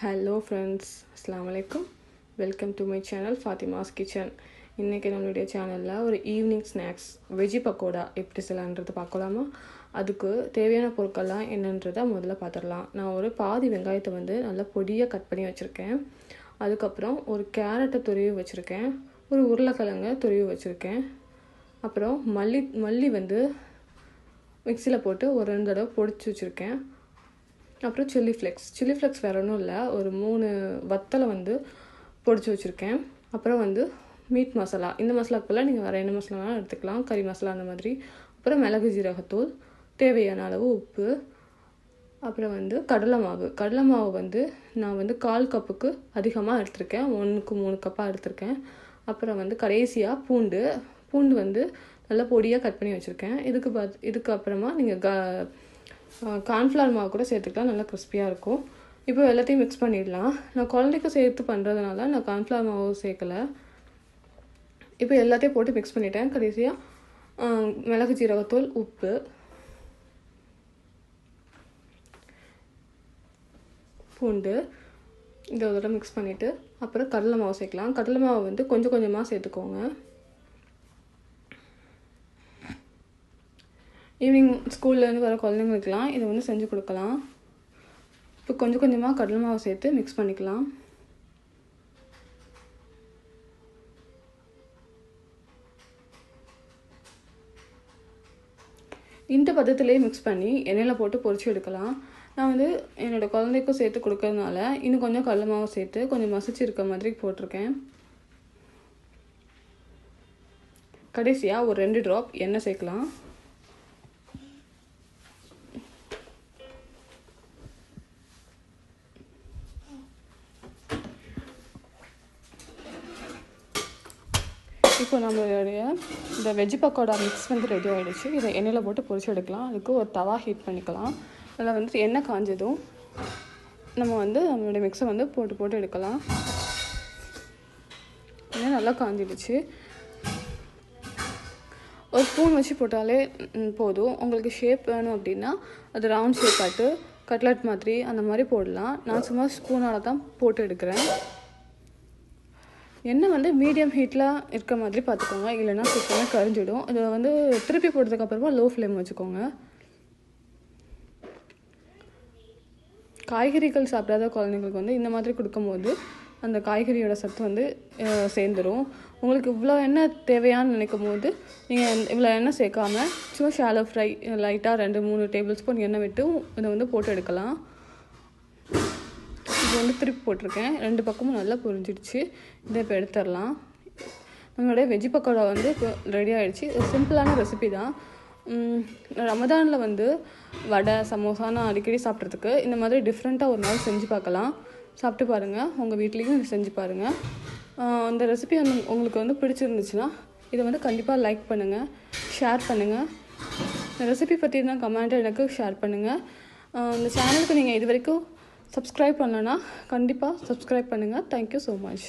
Hello friends, Assalamu alaikum. Welcome to my channel Fathima's Kitchen. இன்னைக்கு நம்மளுடைய சேனல்ல ஒரு ஈவினிங் ஸ்நாக்ஸ் veggie pakoda எப்படி செய்யலாம்ன்றது பார்க்கலாமா? அதுக்கு தேவையான பொருட்கள்லாம் என்னன்றதை முதல்ல பார்த்துடலாம். நான் ஒரு பாதி வெங்காயத்தை நல்லா பொடியா கட் பண்ணி வச்சிருக்கேன். அதுக்கப்புறம் ஒரு கேரட்டை துருவி வச்சிருக்கேன். ஒரு உருளைக்கிழங்கை துருவி வச்சிருக்கேன். அப்புறம் மல்லி மிக்ஸியில் போட்டு ஒரு 2 தடவை பொடிச்சு வச்சிருக்கேன். அப்புறம் சில்லி ஃப்ளெக்ஸ் வேறு ஒன்றும் இல்லை, ஒரு 3 வத்தலை பொடிச்சு வச்சுருக்கேன். அப்புறம் மீட் மசாலா, இந்த மசாலாக்கு பதிலாக நீங்கள் வேறு என்ன மசாலா வேணாலும் எடுத்துக்கலாம், கறி மசாலா அந்த மாதிரி. அப்புறம் மிளகு ஜீரகத்தூள், தேவையான அளவு உப்பு. அப்புறம் கடலை மாவு நான் 1/4 கப்புக்கு அதிகமாக எடுத்திருக்கேன், 1க்கு 3 கப்பாக எடுத்திருக்கேன். அப்புறம் கடைசியாக பூண்டு நல்லா பொடியாக கட் பண்ணி வச்சுருக்கேன். இதுக்கு அப்புறமா நீங்கள் கார்ன்ஃப்ளவர் மாவு கூட சேர்த்துக்கலாம், நல்லா கிறிஸ்பியாக இருக்கும். இப்போ எல்லாத்தையும் மிக்ஸ் பண்ணிடலாம். நான் குழந்தைக்கு சேர்த்து பண்ணுறதுனால நான் கார்ன்ஃப்ளவர் மாவு சேர்க்கலை. இப்போ எல்லாத்தையும் போட்டு மிக்ஸ் பண்ணிட்டேன். கடைசியாக மிளகு ஜீரகத்தூள், உப்பு, பூண்டு இதோட மிக்ஸ் பண்ணிவிட்டு அப்புறம் கடலை மாவு சேர்க்கலாம். கடலை மாவு கொஞ்சம் கொஞ்சமாக சேர்த்துக்கோங்க. ஈவினிங் ஸ்கூல்லேருந்து வர குழந்தைங்களுக்குலாம் இதை செஞ்சு கொடுக்கலாம். இப்போ கொஞ்சம் கொஞ்சமாக கடலை மாவு சேர்த்து மிக்ஸ் பண்ணிக்கலாம். இந்த பதத்திலே மிக்ஸ் பண்ணி எண்ணெயில் போட்டு பொரிச்சு எடுக்கலாம். நான் என்னோடய குழந்தைக்கும் சேர்த்து கொடுக்கறதுனால இன்னும் கொஞ்சம் கடலை மாவு சேர்த்து கொஞ்சம் மசிச்சு இருக்க மாதிரி போட்டிருக்கேன். கடைசியாக ஒரு 2 ட்ராப் எண்ணெய் சேர்க்கலாம். இப்போ நம்மளுடைய இந்த வெஜ்ஜி பக்கோடா மிக்ஸ் ரெடி ஆகிடுச்சு. இதை எண்ணெயில் போட்டு பொரிச்சு எடுக்கலாம். அதுக்கு ஒரு தவா ஹீட் பண்ணிக்கலாம். அதில் எண்ணெய் காஞ்சதும் நம்ம நம்மளுடைய மிக்ஸை போட்டு எடுக்கலாம். எண்ணெய் நல்லா காஞ்சிடுச்சு. ஒரு ஸ்பூன் வச்சு போட்டாலே போதும். உங்களுக்கு ஷேப் வேணும் அப்படின்னா அது ரவுண்ட் ஷேப் ஆட்டு கட்லட் மாதிரி அந்த மாதிரி போடலாம். நான் சும்மா ஸ்பூனால் தான் போட்டு எடுக்கிறேன். எண்ணெய் மீடியம் ஹீட்டில் இருக்க மாதிரி பார்த்துக்கோங்க, இல்லைன்னா சீக்கிரமாக கரிஞ்சிடும். இதை திருப்பி போட்டதுக்கப்புறமா லோ ஃப்ளேம் வச்சுக்கோங்க. காய்கறிகள் சாப்பிடாத குழந்தைங்களுக்கு இந்த மாதிரி கொடுக்கும்போது அந்த காய்கறியோட சத்து சேர்ந்துடும். உங்களுக்கு இவ்வளோ எண்ணெய் தேவையான்னு நினைக்கும் போது நீங்கள் இவ்வளோ எண்ணெய் சேர்க்காமல் சும்மா ஷாலோ ஃப்ரை லைட்டாக 2-3 டேபிள் ஸ்பூன் எண்ணெய் விட்டு இதை போட்டு எடுக்கலாம். இது திருப்பி போட்டிருக்கேன். 2 பக்கமும் நல்லா பொரிஞ்சிடுச்சு. இதை இப்போ எடுத்துடலாம். நம்மளுடைய வெஜ்ஜி பக்கோடா இப்போ ரெடி ஆகிடுச்சு. ஒரு சிம்பிளான ரெசிபி தான். ரமதானில் வடை சமோசான்னு அடிக்கடி சாப்பிட்றதுக்கு இந்த மாதிரி டிஃப்ரெண்ட்டாக ஒரு நாள் செஞ்சு பார்க்கலாம். சாப்பிட்டு பாருங்கள், உங்கள் வீட்லேயும் செஞ்சு பாருங்கள். இந்த ரெசிபி உங்களுக்கு பிடிச்சிருந்துச்சுன்னா இதை கண்டிப்பாக லைக் பண்ணுங்கள், ஷேர் பண்ணுங்கள். இந்த ரெசிபி பற்றி இருந்தால் கமெண்ட்டை எனக்கு ஷேர் பண்ணுங்கள். இந்த சேனலுக்கு நீங்கள் இது வரைக்கும் சப்ஸ்கிரைப் பண்ணலன்னா கண்டிப்பாக சப்ஸ்கிரைப் பண்ணுங்கள். Thank you so much.